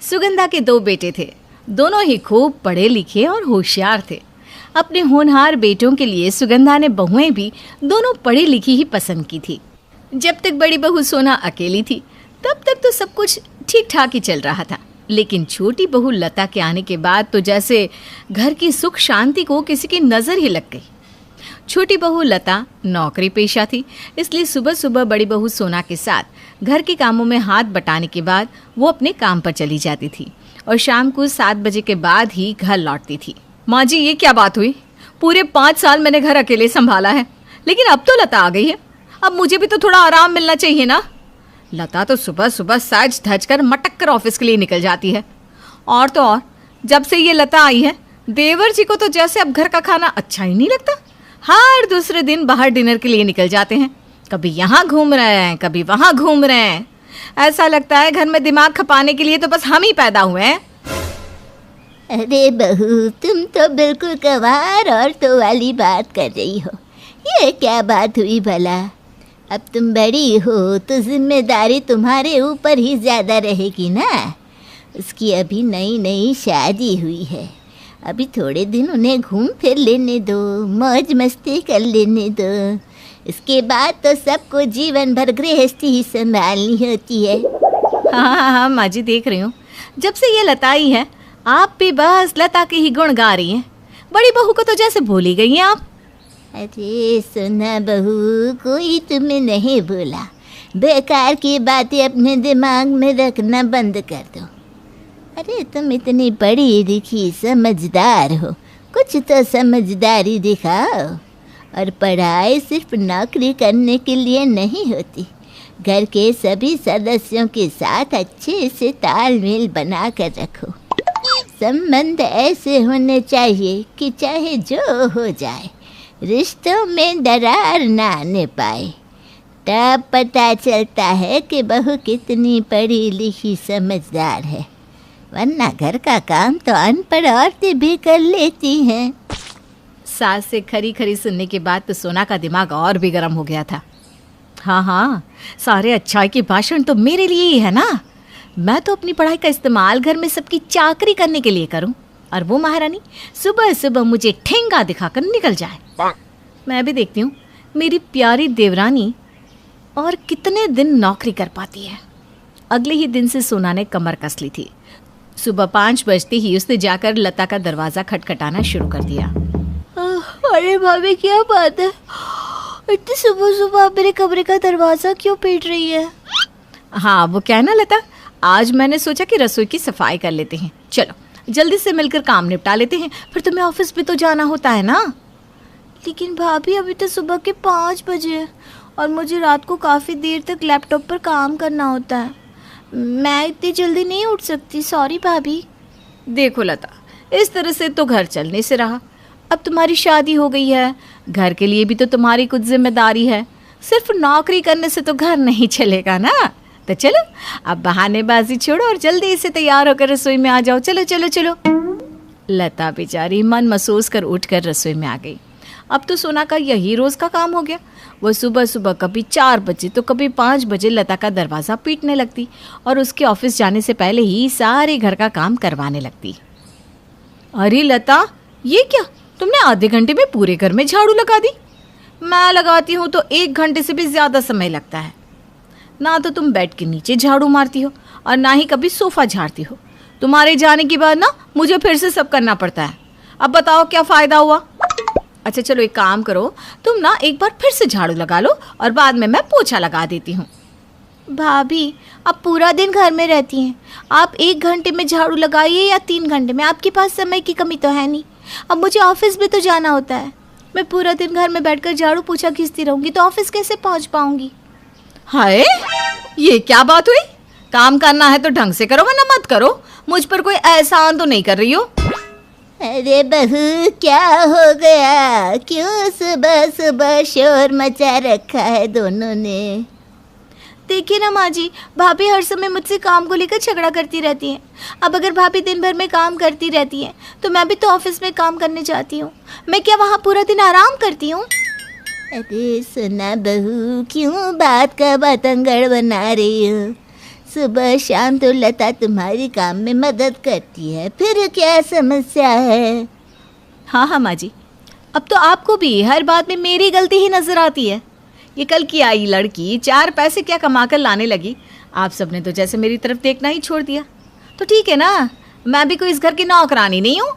सुगंधा के 2 बेटे थे। दोनों ही खूब पढ़े लिखे और होशियार थे। अपने होनहार बेटों के लिए सुगंधा ने बहुएं भी दोनों पढ़ी लिखी ही पसंद की थी। जब तक बड़ी बहू सोना अकेली थी तब तक तो सब कुछ ठीक ठाक ही चल रहा था, लेकिन छोटी बहू लता के आने के बाद तो जैसे घर की सुख शांति को किसी की नज़र ही लग गई। छोटी बहू लता नौकरी पेशा थी, इसलिए सुबह सुबह बड़ी बहू सोना के साथ घर के कामों में हाथ बटाने के बाद वो अपने काम पर चली जाती थी और शाम को 7 बजे के बाद ही घर लौटती थी। माँ जी, ये क्या बात हुई? पूरे 5 साल मैंने घर अकेले संभाला है, लेकिन अब तो लता आ गई है। अब मुझे भी तो थोड़ा आराम मिलना चाहिए ना। लता तो सुबह सुबह सज धज कर मटक कर ऑफिस के लिए निकल जाती है। और तो और, जब से ये लता आई है, देवर जी को तो जैसे अब घर का खाना अच्छा ही नहीं लगता। हर दूसरे दिन बाहर डिनर के लिए निकल जाते हैं। कभी यहाँ घूम रहे हैं, कभी वहाँ घूम रहे हैं। ऐसा लगता है घर में दिमाग खपाने के लिए तो बस हम ही पैदा हुए हैं। अरे बहू, तुम तो बिल्कुल गंवार औरतों वाली बात कर रही हो। ये क्या बात हुई भला? अब तुम बड़ी हो तो जिम्मेदारी तुम्हारे ऊपर ही ज़्यादा रहेगी ना। उसकी अभी नई नई शादी हुई है। अभी थोड़े दिन उन्हें घूम फिर लेने दो, मौज मस्ती कर लेने दो। इसके बाद तो सबको जीवन भर गृहस्थी ही संभालनी होती है। हाँ, माँ जी, देख रही हूँ। जब से ये लता आई है, आप भी बस लता के ही गुण गा रही हैं। बड़ी बहू को तो जैसे भूल ही गई हैं आप। अरे सुना बहू, कोई तुम्हें नहीं भूला। बेकार की बातें अपने दिमाग में रखना बंद कर दो। अरे तुम इतनी बड़ी लिखी समझदार हो, कुछ तो समझदारी दिखाओ। और पढ़ाई सिर्फ नौकरी करने के लिए नहीं होती। घर के सभी सदस्यों के साथ अच्छे से तालमेल बना कर रखो। संबंध ऐसे होने चाहिए कि चाहे जो हो जाए, रिश्तों में दरार ना आने पाए। तब पता चलता है कि बहू कितनी पढ़ी लिखी समझदार है, वरना घर का काम तो अनपढ़ औरतें भी कर लेती हैं। सास से खरी खरी सुनने के बाद तो सोना का दिमाग और भी गर्म हो गया था। हाँ, सारे अच्छाई के भाषण तो मेरे लिए ही है ना। मैं तो अपनी पढ़ाई का इस्तेमाल घर में सबकी चाकरी करने के लिए करूं, और वो महारानी सुबह सुबह मुझे ठेंगा दिखाकर निकल जाए। मैं भी देखती हूँ मेरी प्यारी देवरानी और कितने दिन नौकरी कर पाती है। अगले ही दिन से सोना ने कमर कस ली थी। सुबह 5 बजते ही उसने जाकर लता का दरवाज़ा खटखटाना शुरू कर दिया। अरे भाभी, क्या बात है? इतनी सुबह सुबह मेरे कमरे का दरवाज़ा क्यों पीट रही है? हाँ, वो क्या है ना लता, आज मैंने सोचा कि रसोई की सफाई कर लेते हैं। चलो जल्दी से मिलकर काम निपटा लेते हैं, फिर तुम्हें ऑफिस भी तो जाना होता है ना। लेकिन भाभी, अभी तो सुबह के 5 बजे हैं और मुझे रात को काफ़ी देर तक लैपटॉप पर काम करना होता है। मैं इतनी जल्दी नहीं उठ सकती। सॉरी भाभी। देखो लता, इस तरह से तो घर चलने से रहा। अब तुम्हारी शादी हो गई है, घर के लिए भी तो तुम्हारी कुछ जिम्मेदारी है। सिर्फ नौकरी करने से तो घर नहीं चलेगा ना। तो चलो अब बहानेबाजी छोड़ो और जल्दी से तैयार होकर रसोई में आ जाओ। चलो चलो चलो। लता बेचारी मन महसूस कर उठकर रसोई में आ गई। अब तो सोना का यही रोज़ का काम हो गया। वो सुबह सुबह कभी 4 बजे तो कभी 5 बजे लता का दरवाज़ा पीटने लगती और उसके ऑफिस जाने से पहले ही सारे घर का काम करवाने लगती। अरे लता, ये क्या? तुमने आधे घंटे में पूरे घर में झाड़ू लगा दी। मैं लगाती हूँ तो 1 घंटे से भी ज़्यादा समय लगता है। ना तो तुम बेड के नीचे झाड़ू मारती हो और ना ही कभी सोफ़ा झाड़ती हो। तुम्हारे जाने के बाद ना मुझे फिर से सब करना पड़ता है। अब बताओ क्या फ़ायदा हुआ? अच्छा चलो, एक काम करो, तुम ना एक बार फिर से झाड़ू लगा लो और बाद में मैं पोछा लगा देती हूँ। भाभी, आप पूरा दिन घर में रहती हैं। आप 1 घंटे में झाड़ू लगाइए या 3 घंटे में, आपके पास समय की कमी तो है नहीं। अब मुझे ऑफिस भी तो जाना होता है। मैं पूरा दिन घर में बैठकर झाड़ू पोछा खींचती रहूँगी तो ऑफिस कैसे पहुँच पाऊँगी? हाय, ये क्या बात हुई? काम करना है तो ढंग से करो वरना मत करो। मुझ पर कोई एहसान तो नहीं कर रही हो? अरे बहू, क्या हो गया? क्यों सुबह सुबह शोर मचा रखा है दोनों ने? देखिए ना माँ जी, भाभी हर समय मुझसे काम को लेकर झगड़ा करती रहती हैं। अब अगर भाभी दिन भर में काम करती रहती हैं तो मैं भी तो ऑफिस में काम करने जाती हूँ। मैं क्या वहाँ पूरा दिन आराम करती हूँ? अरे सुना बहू, क्यों बात का बतंगड़ बना रही हो? सुबह शाम तो लता तुम्हारी काम में मदद करती है, फिर क्या समस्या है? हाँ हाँ माँ जी, अब तो आपको भी हर बात में मेरी गलती ही नजर आती है। ये कल की आई लड़की 4 पैसे क्या कमा कर लाने लगी, आप सबने तो जैसे मेरी तरफ देखना ही छोड़ दिया। तो ठीक है ना, मैं भी कोई इस घर की नौकरानी नहीं हूँ।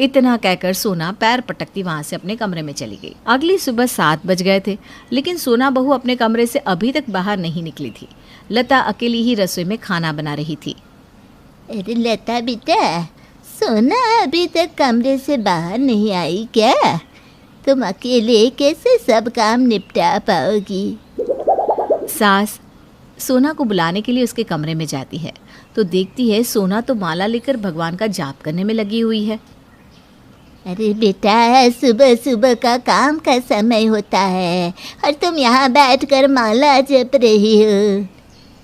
इतना कहकर सोना पैर पटकती वहां से अपने कमरे में चली गई। अगली सुबह 7 बज गए थे, लेकिन सोना बहू अपने कमरे से अभी तक बाहर नहीं निकली थी। लता अकेली ही रसोई में खाना बना रही थी। अरे लता बेटा, सोना अभी तक कमरे से बाहर नहीं आई क्या? तुम अकेले कैसे सब काम निपटा पाओगी? सास सोना को बुलाने के लिए उसके कमरे में जाती है तो देखती है सोना तो माला लेकर भगवान का जाप करने में लगी हुई है। अरे बेटा, सुबह सुबह का काम का समय होता है और तुम यहाँ बैठकर माला जप रही हो।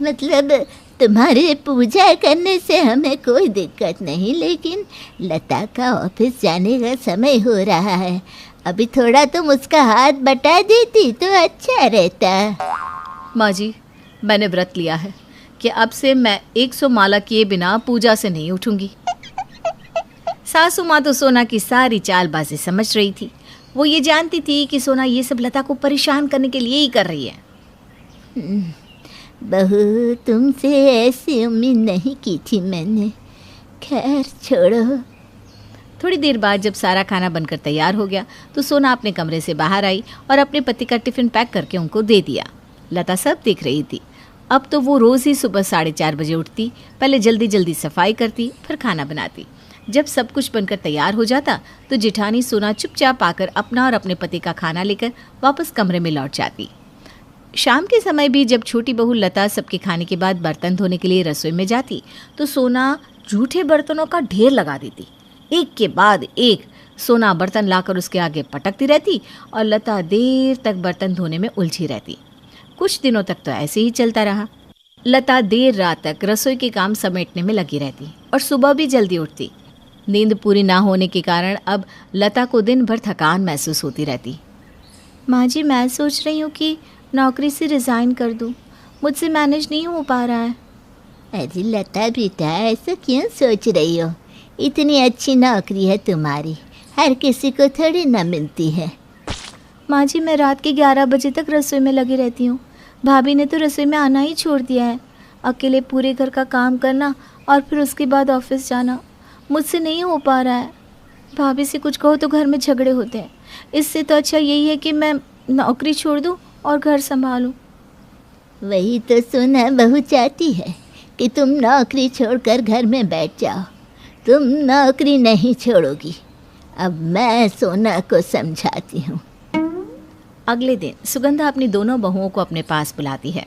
मतलब तुम्हारे पूजा करने से हमें कोई दिक्कत नहीं, लेकिन लता का ऑफिस जाने का समय हो रहा है। अभी थोड़ा तुम उसका हाथ बटा देती तो अच्छा रहता। माँ जी, मैंने व्रत लिया है कि अब से मैं 100 माला किए बिना पूजा से नहीं उठूंगी। सासू माँ तो सोना की सारी चालबाजी समझ रही थी। वो ये जानती थी कि सोना ये सब लता को परेशान करने के लिए ही कर रही है। बहू, तुमसे ऐसी उम्मीद नहीं की थी मैंने। खैर छोड़ो। थोड़ी देर बाद जब सारा खाना बनकर तैयार हो गया तो सोना अपने कमरे से बाहर आई और अपने पति का टिफिन पैक करके उनको दे दिया। लता सब देख रही थी। अब तो वो रोज़ ही सुबह 4:30 बजे उठती, पहले जल्दी जल्दी सफाई करती, फिर खाना बनाती। जब सब कुछ बनकर तैयार हो जाता तो जेठानी सोना चुपचाप आकर अपना और अपने पति का खाना लेकर वापस कमरे में लौट जाती। शाम के समय भी जब छोटी बहू लता सबके खाने के बाद बर्तन धोने के लिए रसोई में जाती तो सोना जूठे बर्तनों का ढेर लगा देती। एक के बाद एक सोना बर्तन लाकर उसके आगे पटकती रहती और लता देर तक बर्तन धोने में उलझी रहती। कुछ दिनों तक तो ऐसे ही चलता रहा। लता देर रात तक रसोई के काम समेटने में लगी रहती और सुबह भी जल्दी उठती। नींद पूरी ना होने के कारण अब लता को दिन भर थकान महसूस होती रहती। माँ जी, मैं सोच रही हूँ कि नौकरी से रिज़ाइन कर दूँ, मुझसे मैनेज नहीं हो पा रहा है। अरे लता बेटा, ऐसा क्यों सोच रही हो? इतनी अच्छी नौकरी है तुम्हारी, हर किसी को थोड़ी ना मिलती है। माँ जी, मैं रात के 11 बजे तक रसोई में लगी रहती हूँ। भाभी ने तो रसोई में आना ही छोड़ दिया है। अकेले पूरे घर का काम करना और फिर उसके बाद ऑफिस जाना मुझसे नहीं हो पा रहा है। भाभी से कुछ कहो तो घर में झगड़े होते हैं। इससे तो अच्छा यही है कि मैं नौकरी छोड़ दूँ और घर संभालूँ। वही तो सोना बहू चाहती है कि तुम नौकरी छोड़कर घर में बैठ जाओ। तुम नौकरी नहीं छोड़ोगी। अब मैं सोना को समझाती हूँ। अगले दिन सुगंधा अपनी दोनों बहुओं को अपने पास बुलाती है।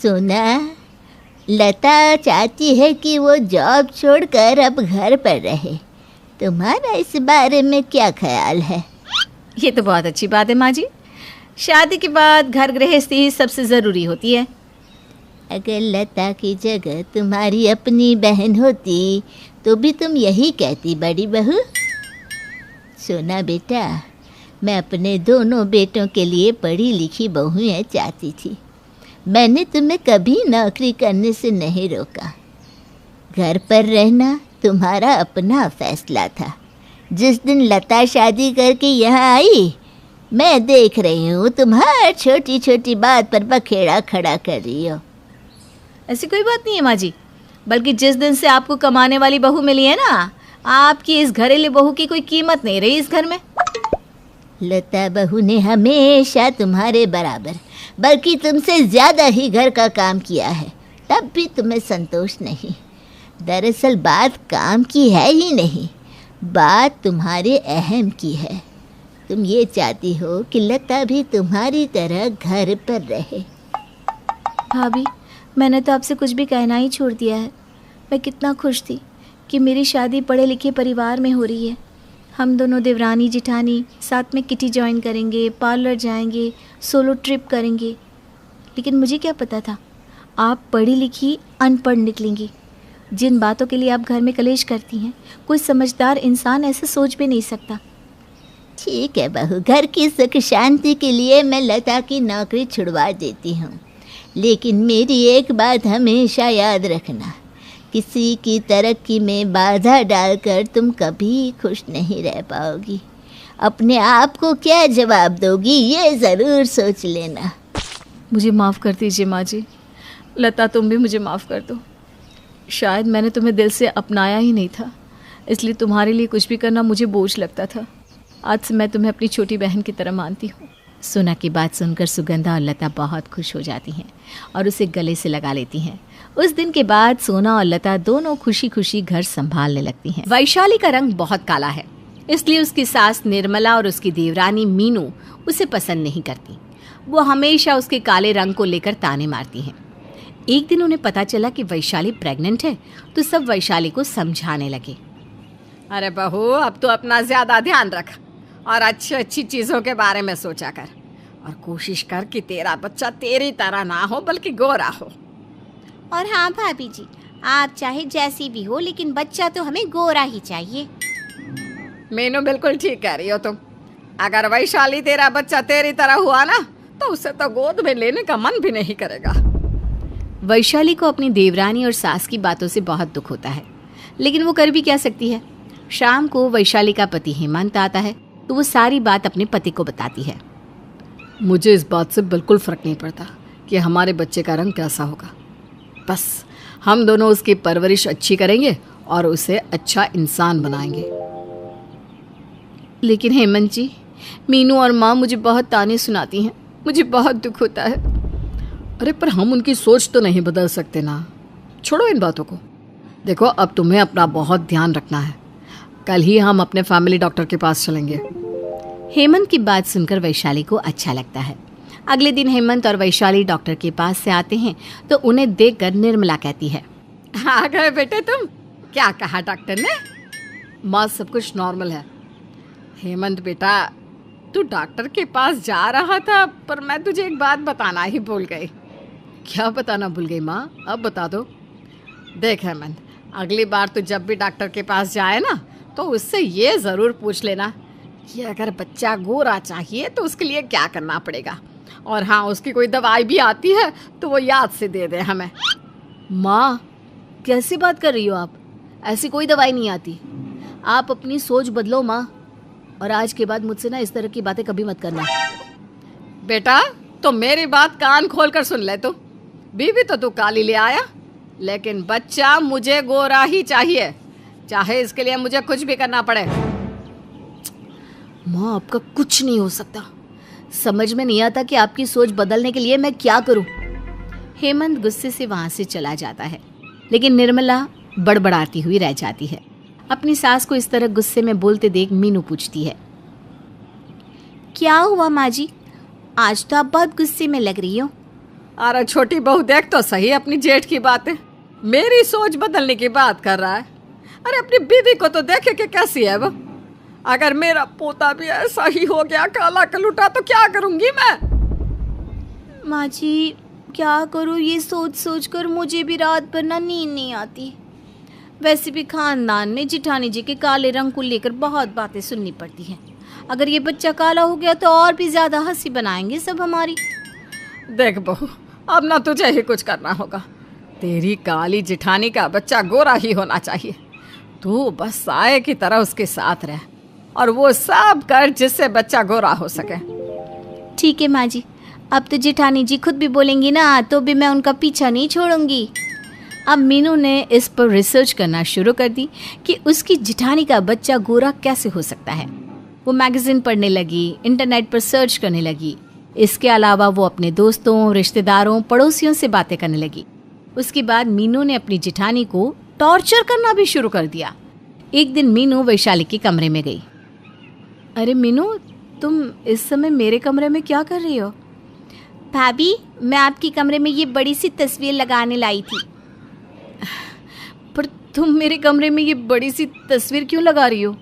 सोना, लता चाहती है कि वो जॉब छोड़कर अब घर पर रहे। तुम्हारा इस बारे में क्या ख्याल है? ये तो बहुत अच्छी बात है माँ जी। शादी के बाद घर गृहस्थी सबसे ज़रूरी होती है। अगर लता की जगह तुम्हारी अपनी बहन होती तो भी तुम यही कहती बड़ी बहू। सोना बेटा, मैं अपने दोनों बेटों के लिए पढ़ी लिखी बहुएं चाहती थी। मैंने तुम्हें कभी नौकरी करने से नहीं रोका। घर पर रहना तुम्हारा अपना फैसला था। जिस दिन लता शादी करके यहाँ आई, मैं देख रही हूँ तुम हर छोटी छोटी बात पर बखेड़ा खड़ा कर रही हो। ऐसी कोई बात नहीं है माँ जी, बल्कि जिस दिन से आपको कमाने वाली बहू मिली है ना, आपकी इस घरेलू बहू की कोई कीमत नहीं रही इस घर में। लता बहू ने हमेशा तुम्हारे बराबर, बल्कि तुमसे ज़्यादा ही घर का काम किया है, तब भी तुम्हें संतोष नहीं। दरअसल बात काम की है ही नहीं, बात तुम्हारे अहम की है। तुम ये चाहती हो कि लता भी तुम्हारी तरह घर पर रहे। भाभी, मैंने तो आपसे कुछ भी कहना ही छोड़ दिया है। मैं कितना खुश थी कि मेरी शादी पढ़े लिखे परिवार में हो रही है। हम दोनों देवरानी जिठानी साथ में किटी ज्वाइन करेंगे, पार्लर जाएंगे, सोलो ट्रिप करेंगे। लेकिन मुझे क्या पता था आप पढ़ी लिखी अनपढ़ निकलेंगी। जिन बातों के लिए आप घर में कलेश करती हैं, कोई समझदार इंसान ऐसे सोच भी नहीं सकता। ठीक है बहू, घर की सुख शांति के लिए मैं लता की नौकरी छुड़वा देती हूँ। लेकिन मेरी एक बात हमेशा याद रखना, किसी की तरक्की में बाधा डालकर तुम कभी खुश नहीं रह पाओगी। अपने आप को क्या जवाब दोगी ये ज़रूर सोच लेना। मुझे माफ़ कर दीजिए माँ जी। लता, तुम भी मुझे माफ़ कर दो। शायद मैंने तुम्हें दिल से अपनाया ही नहीं था, इसलिए तुम्हारे लिए कुछ भी करना मुझे बोझ लगता था। आज से मैं तुम्हें अपनी छोटी बहन की तरह मानती हूँ। सोना की बात सुनकर सुगंधा और लता बहुत खुश हो जाती हैं और उसे गले से लगा लेती हैं। उस दिन के बाद सोना और लता दोनों खुशी खुशी घर संभालने लगती हैं। वैशाली का रंग बहुत काला है, इसलिए उसकी सास निर्मला और उसकी देवरानी मीनू उसे पसंद नहीं करती। वो हमेशा उसके काले रंग को लेकर ताने मारती हैं। एक दिन उन्हें पता चला कि वैशाली प्रेग्नेंट है, तो सब वैशाली को समझाने लगे। अरे बहू, अब तो अपना ज्यादा ध्यान रख और अच्छी अच्छी चीजों के बारे में सोचा कर, और कोशिश कर कि तेरा बच्चा तेरी तरह ना हो बल्कि गोरा हो। और हाँ भाभी जी, आप चाहे जैसी भी हो, लेकिन बच्चा तो हमें गोरा ही चाहिए। मीनू, बिल्कुल ठीक कह रही हो तुम। अगर वैशाली तेरा बच्चा तेरी तरह हुआ ना, तो उसे तो गोद में लेने का मन भी नहीं करेगा। वैशाली को अपनी देवरानी और सास की बातों से बहुत दुख होता है, लेकिन वो कर भी क्या सकती है। शाम को वैशाली का पति हेमंत आता है, तो वो सारी बात अपने पति को बताती है। मुझे इस बात से बिल्कुल फर्क नहीं पड़ता कि हमारे बच्चे का रंग कैसा होगा, बस हम दोनों उसकी परवरिश अच्छी करेंगे और उसे अच्छा इंसान बनाएंगे। लेकिन हेमंत जी, मीनू और माँ मुझे बहुत ताने सुनाती हैं, मुझे बहुत दुख होता है। अरे पर हम उनकी सोच तो नहीं बदल सकते ना, छोड़ो इन बातों को। देखो, अब तुम्हें अपना बहुत ध्यान रखना है। कल ही हम अपने फैमिली डॉक्टर के पास चलेंगे। हेमंत की बात सुनकर वैशाली को अच्छा लगता है। अगले दिन हेमंत और वैशाली डॉक्टर के पास से आते हैं, तो उन्हें देखकर निर्मला कहती है, आ गए बेटे तुम। क्या कहा डॉक्टर ने? माँ, सब कुछ नॉर्मल है। हेमंत बेटा, तू डॉक्टर के पास जा रहा था, पर मैं तुझे एक बात बताना ही भूल गई। क्या बताना भूल गई माँ? अब बता दो। देख हेमंत, अगली बार तू जब भी डॉक्टर के पास जाए ना, तो उससे ये ज़रूर पूछ लेना कि अगर बच्चा गोरा चाहिए तो उसके लिए क्या करना पड़ेगा, और हाँ, उसकी कोई दवाई भी आती है तो वो याद से दे दे हमें। माँ, कैसी बात कर रही हो आप? ऐसी कोई दवाई नहीं आती। आप अपनी सोच बदलो माँ, और आज के बाद मुझसे ना इस तरह की बातें कभी मत करना। बेटा, तो मेरी बात कान खोल कर सुन ले। तू बीवी तो तू काली ले आया, लेकिन बच्चा मुझे गोरा ही चाहिए, चाहे इसके लिए मुझे कुछ भी करना पड़े। माँ, आपका कुछ नहीं हो सकता। समझ में नहीं आता कि आपकी सोच बदलने के लिए मैं क्या करूं। हेमंत गुस्से से वहां से चला जाता है, लेकिन निर्मला बड़बड़ाती हुई रह जाती है। अपनी सास को इस तरह गुस्से में बोलते देख मीनू पूछती है, क्या हुआ माँ जी? आज तो आप बहुत गुस्से में लग रही हो। अरे छोटी बहू, देख तो सही अपनी जेठ की बातें। मेरी सोच बदलने की बात कर रहा है। अरे अपनी बीवी को तो देखे कि कैसी है वो। अगर मेरा पोता भी ऐसा ही हो गया काला कलूटा, तो क्या करूंगी मैं? माँ जी, क्या करूँ, ये सोच सोच कर मुझे भी रात भर ना नींद नहीं आती। वैसे भी खानदान में जिठानी जी के काले रंग को लेकर बहुत बातें सुननी पड़ती हैं। अगर ये बच्चा काला हो गया तो और भी ज़्यादा हंसी बनाएंगे सब हमारी। देख बहू, अब ना तुझे ही कुछ करना होगा। तेरी काली जिठानी का बच्चा गोरा ही होना चाहिए। तू बस साये की तरह उसके साथ रह और वो सब कर जिससे बच्चा गोरा हो सके। ठीक है माँ जी, अब तो जिठानी जी खुद भी बोलेंगी ना, तो भी मैं उनका पीछा नहीं छोड़ूंगी। अब मीनू ने इस पर रिसर्च करना शुरू कर दी कि उसकी जिठानी का बच्चा गोरा कैसे हो सकता है। वो मैगजीन पढ़ने लगी, इंटरनेट पर सर्च करने लगी। इसके अलावा वो अपने दोस्तों, रिश्तेदारों, पड़ोसियों से बातें करने लगी। उसके बाद मीनू ने अपनी जिठानी को टॉर्चर करना भी शुरू कर दिया। एक दिन मीनू वैशाली के कमरे में गई। अरे मीनू, तुम इस समय मेरे कमरे में क्या कर रही हो? भाभी, मैं आपके कमरे में ये बड़ी सी तस्वीर लगाने लाई थी। पर तुम मेरे कमरे में ये बड़ी सी तस्वीर क्यों लगा रही हो?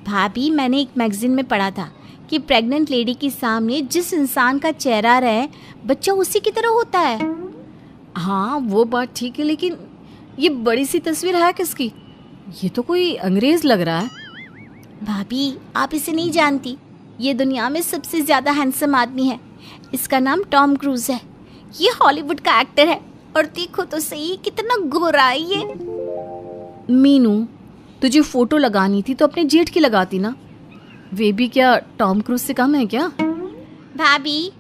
भाभी, मैंने एक मैगजीन में पढ़ा था कि प्रेग्नेंट लेडी के सामने जिस इंसान का चेहरा रहे, बच्चा उसी की तरह होता है। हाँ, वो बात ठीक है, लेकिन ये बड़ी सी तस्वीर है किसकी? ये तो कोई अंग्रेज लग रहा है। भाभी, आप इसे नहीं जानती। ये दुनिया में सबसे ज़्यादा हैंडसम आदमी है। इसका नाम टॉम क्रूज है। ये हॉलीवुड का एक्टर है और देखो तो सही कितना गोरा है ये। मीनू, तुझे फोटो लगानी थी तो अपने जेठ की लगाती ना, वे भी क्या टॉम क्रूज से कम है क्या? भाभी,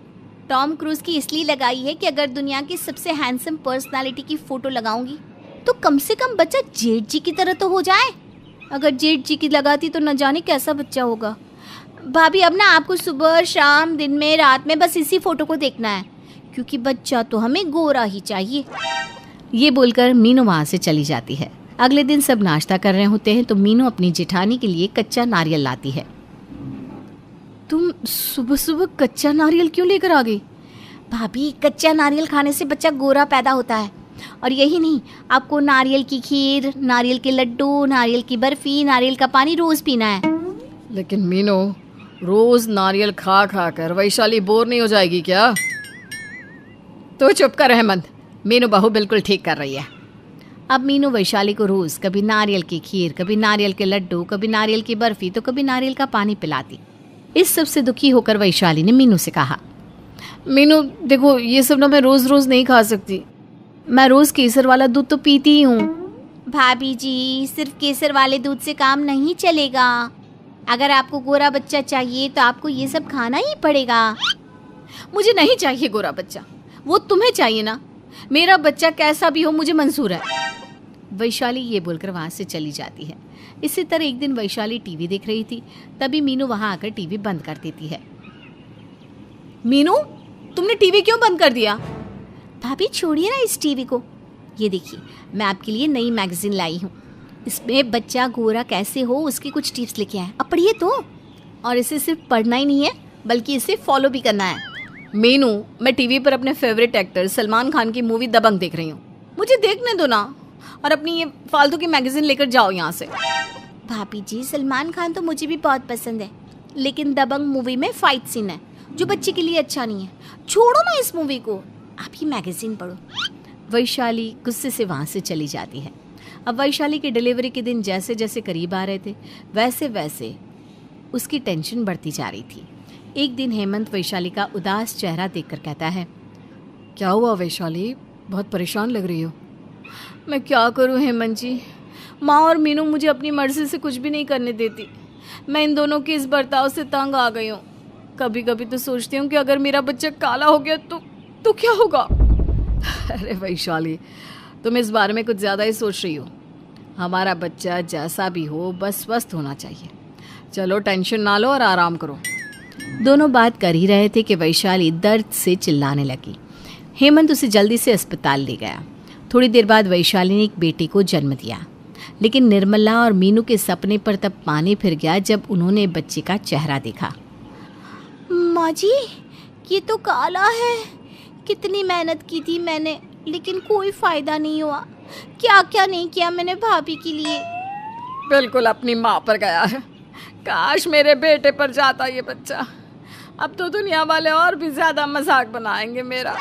टॉम क्रूज की इसलिए लगाई है कि अगर दुनिया की सबसे हैंडसम पर्सनालिटी की फोटो लगाऊंगी तो कम से कम बच्चा जेठ जी की तरह तो हो जाए। अगर जेठ जी की लगाती तो न जाने कैसा बच्चा होगा। भाभी, अब ना आपको सुबह शाम दिन में रात में बस इसी फोटो को देखना है, क्योंकि बच्चा तो हमें गोरा ही चाहिए। ये बोलकर मीनू वहाँ से चली जाती है। अगले दिन सब नाश्ता कर रहे होते हैं तो मीनू अपनी जेठानी के लिए कच्चा नारियल लाती है। तुम सुबह सुबह कच्चा नारियल क्यों लेकर आ गई? भाभी, कच्चा नारियल खाने से बच्चा गोरा पैदा होता है। और यही नहीं, आपको नारियल की खीर, नारियल के लड्डू, नारियल की बर्फी, नारियल का पानी रोज पीना है। लेकिन मीनू, रोज नारियल खा खा कर वैशाली बोर नहीं हो जाएगी क्या? तो चुप कर हेमंत, मीनू बहू बिल्कुल ठीक कर रही है। अब मीनू वैशाली को रोज कभी नारियल की खीर, कभी नारियल के लड्डू, कभी नारियल की बर्फी तो कभी नारियल का पानी पिलाती। इस सब से दुखी होकर वैशाली ने मीनू से कहा, मीनू देखो, ये सब ना मैं रोज रोज नहीं खा सकती। मैं रोज केसर वाला दूध तो पीती ही हूँ। भाभी जी, सिर्फ केसर वाले दूध से काम नहीं चलेगा। अगर आपको गोरा बच्चा चाहिए तो आपको ये सब खाना ही पड़ेगा। मुझे नहीं चाहिए गोरा बच्चा, वो तुम्हें चाहिए ना। मेरा बच्चा कैसा भी हो मुझे मंजूर है। वैशाली ये बोलकर वहाँ से चली जाती है। इसी तरह एक दिन वैशाली टीवी देख रही थी, तभी मीनू वहाँ आकर टीवी बंद कर देती है। मीनू, तुमने टीवी क्यों बंद कर दिया? भाभी, छोड़िए ना इस टीवी को। ये देखिए, मैं आपके लिए नई मैगजीन लाई हूँ। इसमें बच्चा गोरा कैसे हो उसकी कुछ टिप्स लिखे हैं, अब पढ़िए तो। और इसे सिर्फ पढ़ना ही नहीं है बल्कि इसे फॉलो भी करना है। मीनू, मैं टीवी पर अपने फेवरेट एक्टर सलमान खान की मूवी दबंग देख रही हूँ, मुझे देखने दो ना। और अपनी ये फालतू की मैगजीन लेकर जाओ यहाँ से। भाभी जी, सलमान खान तो मुझे भी बहुत पसंद है, लेकिन दबंग मूवी में फाइट सीन है जो बच्चे के लिए अच्छा नहीं है। छोड़ो ना इस मूवी को, आप ही मैगजीन पढ़ो। वैशाली गुस्से से वहाँ से चली जाती है। अब वैशाली की डिलीवरी के दिन जैसे जैसे करीब आ रहे थे वैसे वैसे उसकी टेंशन बढ़ती जा रही थी। एक दिन हेमंत वैशाली का उदास चेहरा देखकर कहता है, क्या हुआ वैशाली, बहुत परेशान लग रही हो? मैं क्या करूं हेमंत जी, माँ और मीनू मुझे अपनी मर्जी से कुछ भी नहीं करने देती। मैं इन दोनों के इस बर्ताव से तंग आ गई हूँ। कभी कभी तो सोचती हूँ कि अगर मेरा बच्चा काला हो गया तो क्या होगा। अरे वैशाली, तुम इस बारे में कुछ ज़्यादा ही सोच रही हो। हमारा बच्चा जैसा भी हो बस स्वस्थ होना चाहिए। चलो टेंशन ना लो और आराम करो। दोनों बात कर ही रहे थे कि वैशाली दर्द से चिल्लाने लगी। हेमंत उसे जल्दी से अस्पताल ले गया। थोड़ी देर बाद वैशाली ने एक बेटे को जन्म दिया, लेकिन निर्मला और मीनू के सपने पर तब पानी फिर गया जब उन्होंने बच्चे का चेहरा देखा। माँ जी, ये तो काला है। कितनी मेहनत की थी मैंने, लेकिन कोई फायदा नहीं हुआ। क्या क्या नहीं किया मैंने भाभी के लिए। बिल्कुल अपनी माँ पर गया है। काश मेरे बेटे पर जाता ये बच्चा। अब तो दुनिया वाले और भी ज्यादा मजाक बनाएंगे मेरा।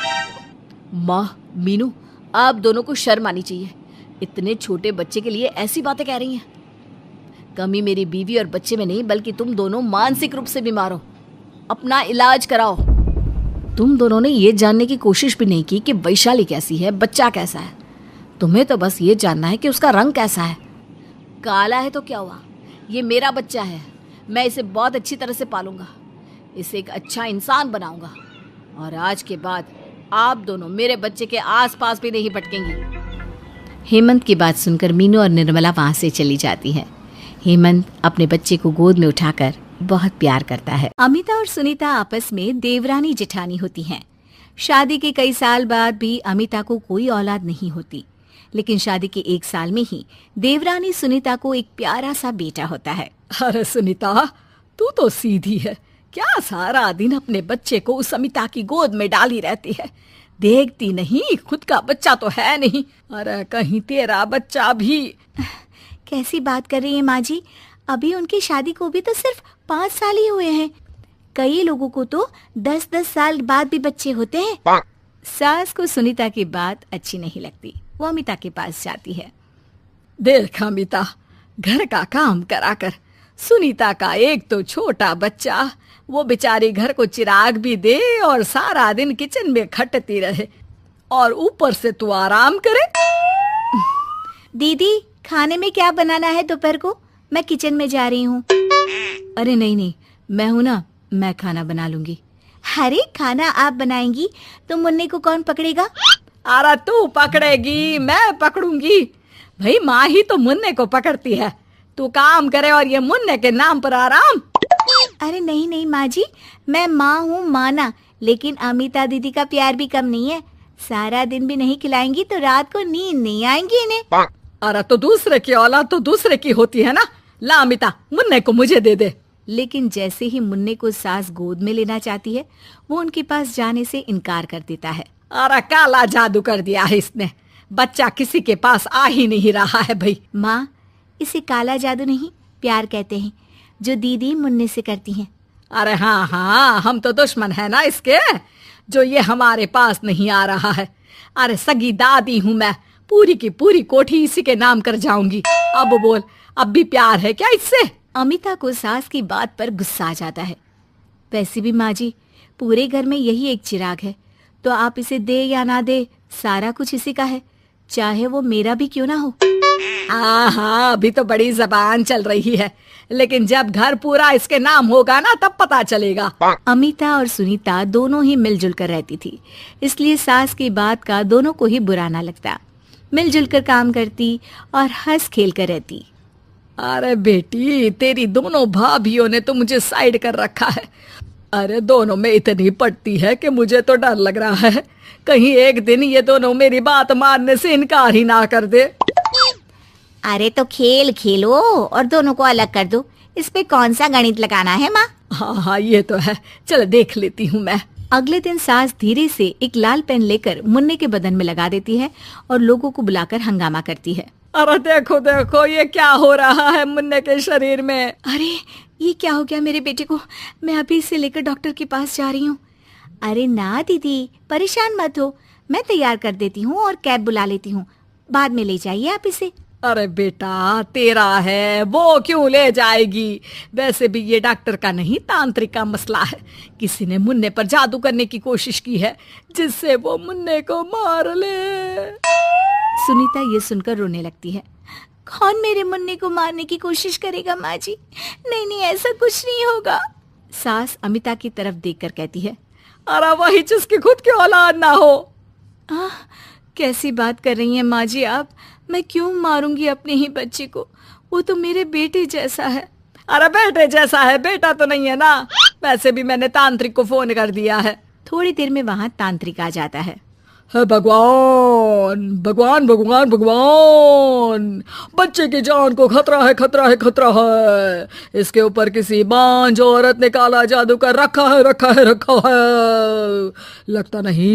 माँ, मीनू, आप दोनों को शर्म आनी चाहिए। इतने छोटे बच्चे के लिए ऐसी बातें कह रही हैं। कमी मेरी बीवी और बच्चे में नहीं बल्कि तुम दोनों मानसिक रूप से बीमार हो। अपना इलाज कराओ। तुम दोनों ने ये जानने की कोशिश भी नहीं की कि वैशाली कैसी है, बच्चा कैसा है। तुम्हें तो बस ये जानना है कि उसका रंग कैसा है। काला है तो क्या हुआ, ये मेरा बच्चा है। मैं इसे बहुत अच्छी तरह से पालूंगा, इसे एक अच्छा इंसान बनाऊंगा। और आज के बाद आप दोनों मेरे बच्चे के आसपास भी नहीं भटकेंगी। हेमंत की बात सुनकर मीनू और निर्मला वहाँ से चली जाती हैं। हेमंत अपने बच्चे को गोद में उठाकर बहुत प्यार करता है। अमिता और सुनीता आपस में देवरानी जेठानी होती हैं। शादी के कई साल बाद भी अमिता को कोई औलाद नहीं होती, लेकिन शादी के 1 साल में ही देवरानी सुनीता को एक प्यारा सा बेटा होता है। अरे सुनीता, तू तो सीधी है। क्या सारा दिन अपने बच्चे को उस अमिता की गोद में डाली रहती है। देखती नहीं, खुद का बच्चा तो है नहीं। अरे कहीं तेरा बच्चा भी। कैसी बात कर रही है माँ जी, अभी उनकी शादी को भी तो सिर्फ 5 साल ही हुए हैं। कई लोगों को तो 10-10 साल बाद भी बच्चे होते हैं। सास को सुनीता की बात अच्छी नहीं लगती। वो अमिता के पास जाती है। देख अमिता, घर का काम कराकर सुनीता का एक तो छोटा बच्चा, वो बेचारी घर को चिराग भी दे और सारा दिन किचन में खटती रहे, और ऊपर से तू आराम करे। दीदी, खाने में क्या बनाना है दोपहर को? मैं किचन में जा रही हूँ। अरे नहीं नहीं, मैं हूं ना, मैं खाना बना लूंगी। अरे खाना आप बनाएंगी तो मुन्ने को कौन पकड़ेगा? अरे तू पकड़ेगी, मैं पकड़ूंगी? भाई माँ ही तो मुन्ने को पकड़ती है। तू काम करे और ये मुन्ने के नाम पर आराम। अरे नहीं नहीं माँ जी, मैं माँ हूँ माना, लेकिन अमिता दीदी का प्यार भी कम नहीं है। सारा दिन भी नहीं खिलाएंगी तो रात को नींद नहीं आएंगी इन्हें। अरे तो दूसरे की औलाद तो दूसरे की होती है ना। ला अमिता, मुन्ने को मुझे दे दे। लेकिन जैसे ही मुन्ने को सास गोद में लेना चाहती है, वो उनके पास जाने से इनकार कर देता है। अरे काला जादू कर दिया है इसने, बच्चा किसी के पास आ ही नहीं रहा है। भाई माँ, इसे काला जादू नहीं प्यार कहते हैं, जो दीदी मुन्ने से करती हैं। अरे हाँ हाँ, हम तो दुश्मन है ना इसके, जो ये हमारे पास नहीं आ रहा है। अरे सगी दादी हूँ मैं, पूरी की पूरी कोठी इसी के नाम कर जाऊंगी। अब बोल, अब भी प्यार है क्या इससे? अमिता को सास की बात पर गुस्सा आ जाता है। वैसे भी माँ जी, पूरे घर में यही एक चिराग है, तो आप इसे दे या ना दे, सारा कुछ इसी का है, चाहे वो मेरा भी क्यों ना हो। हाँ, अभी तो बड़ी जबान चल रही है, लेकिन जब घर पूरा इसके नाम होगा ना, तब पता चलेगा। अमिता और सुनीता दोनों ही मिलजुल कर रहती थी, इसलिए सास की बात का दोनों को ही बुरा ना लगता। मिलजुल कर काम करती और हंस खेल कर रहती। अरे बेटी, तेरी दोनों भाभियों ने तो मुझे साइड कर रखा है। अरे दोनों में इतनी पड़ती है कि मुझे तो डर लग रहा है, कहीं एक दिन ये दोनों मेरी बात मानने से इनकार ही ना कर दे। अरे तो खेल खेलो और दोनों को अलग कर दो, इस पे कौन सा गणित लगाना है माँ? हाँ हाँ, ये तो है, चल देख लेती हूँ मैं। अगले दिन सास धीरे से एक लाल पेन लेकर मुन्ने के बदन में लगा देती है और लोगों को बुलाकर हंगामा करती है। अरे देखो देखो, ये क्या हो रहा है मुन्ने के शरीर में? अरे ये क्या हो गया मेरे बेटे को? मैं अभी इसे लेकर डॉक्टर के पास जा रही हूँ। अरे ना दीदी, परेशान मत हो, मैं तैयार कर देती हूँ और कैब बुला लेती हूँ, बाद में ले जाइए आप इसे। अरे बेटा, तेरा है, वो क्यों ले जाएगी? वैसे भी ये डॉक्टर का नहीं, तांत्रिक का मसला है। किसी ने मुन्ने पर जादू करने की कोशिश की है, जिससे वो मुन्ने को मार ले। सुनीता ये सुनकर रोने लगती है। कौन मेरे मुन्ने को मारने की कोशिश करेगा माँ जी? नहीं नहीं, ऐसा कुछ नहीं होगा। सास अमिता की तरफ देखकर कहती है। अरे वही जिसकी खुद की औलाद ना हो। कैसी बात कर रही हैं माँ जी आप? मैं क्यों मारूंगी अपने ही बच्चे को? वो तो मेरे बेटे जैसा है। अरे बेटे जैसा है, बेटा तो नहीं है ना। वैसे भी मैंने तांत्रिक को फोन कर दिया है। थोड़ी देर में वहाँ तांत्रिक आ जाता है। भगवान भगवान भगवान भगवान, बच्चे की जान को खतरा है, खतरा है, खतरा है। इसके ऊपर किसी बांझ औरत ने काला जादू कर रखा है, रखा है, रखा है। लगता नहीं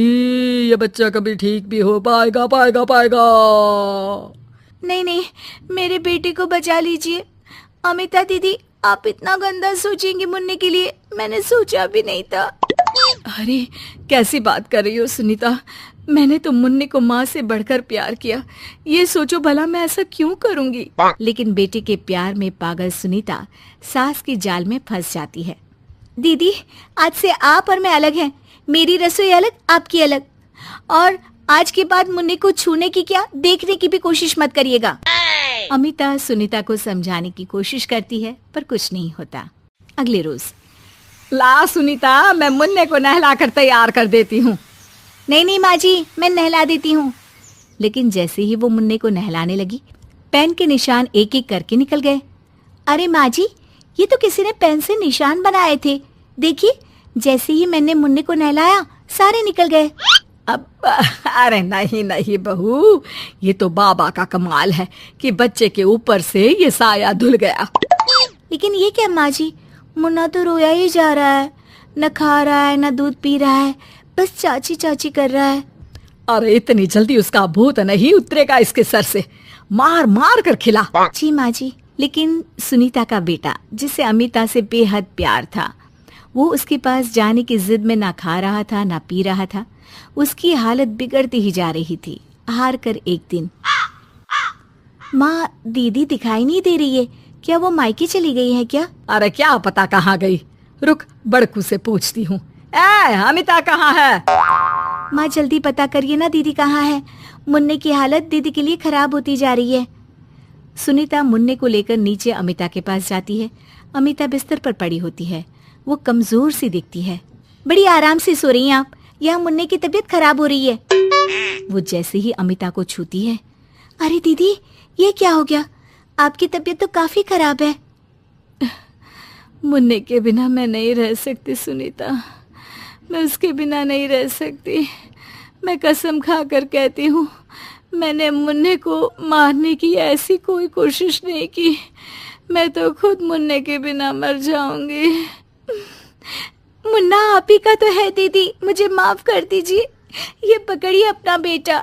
ये बच्चा कभी ठीक भी हो पाएगा, पाएगा, पाएगा। नहीं नहीं, मेरे बेटे को बचा लीजिए। अमिता दीदी, आप इतना गंदा सोचेंगी मुन्ने के लिए, मैंने सोचा भी नहीं था। अरे कैसी बात कर रही हो सुनीता? मैंने तो मुन्ने को माँ से बढ़कर प्यार किया, ये सोचो भला मैं ऐसा क्यों करूंगी? लेकिन बेटे के प्यार में पागल सुनीता सास की जाल में फंस जाती है। दीदी, आज से आप और मैं अलग हैं, मेरी रसोई अलग, आपकी अलग। और आज के बाद मुन्ने को छूने की क्या, देखने की भी कोशिश मत करिएगा। अमिता सुनीता को समझाने की कोशिश करती है, पर कुछ नहीं होता। अगले रोज। ला सुनीता, मैं मुन्ने को नहला कर तैयार कर देती हूँ। नहीं नहीं माँ जी, मैं नहला देती हूँ। लेकिन जैसे ही वो मुन्ने को नहलाने लगी, पेन के निशान एक एक करके निकल गए। अरे माँ जी, ये तो किसी ने पेन से निशान बनाए थे, देखिए। जैसे ही मैंने मुन्ने को नहलाया, सारे निकल गए। अब अरे नहीं नहीं बहू, ये तो बाबा का कमाल है कि बच्चे के ऊपर से ये साया धुल गया। लेकिन ये क्या माँ जी, मुन्ना तो रोया ही जा रहा है, न खा रहा है, न दूध पी रहा है, बस चाची चाची कर रहा है। अरे इतनी जल्दी उसका भूत नहीं उतरेगा इसके सर से, मार मार कर खिला। जी माँ जी। लेकिन सुनीता का बेटा, जिसे अमिता से बेहद प्यार था, वो उसके पास जाने की जिद में ना खा रहा था, ना पी रहा था। उसकी हालत बिगड़ती ही जा रही थी। हार कर एक दिन, माँ दीदी दिखाई नहीं दे रही है, क्या वो मायके चली गई है क्या? अरे क्या पता कहाँ गई, रुक बड़कू से पूछती हूँ। ए अमिता कहाँ है? माँ जल्दी पता करिए ना दीदी कहाँ है। मुन्ने की हालत दीदी के लिए खराब होती जा रही है। सुनीता मुन्ने को लेकर नीचे अमिता के पास जाती है। अमिता बिस्तर पर पड़ी होती है। वो कमजोर सी दिखती है। बड़ी आराम से सो रही हैं आप, यहाँ मुन्ने की तबीयत खराब हो रही है। वो जैसे ही अमिता को छूती है, अरे दीदी ये क्या हो गया, आपकी तबीयत तो काफी खराब है। मुन्ने के बिना मैं नहीं रह सकती सुनीता, मैं उसके बिना नहीं रह सकती। मैं कसम खाकर कहती हूँ, मैंने मुन्ने को मारने की ऐसी कोई कोशिश नहीं की। मैं तो खुद मुन्ने के बिना मर जाऊंगी। मुन्ना आप ही का तो है दीदी, मुझे माफ कर दीजिए। ये पकड़िए अपना बेटा।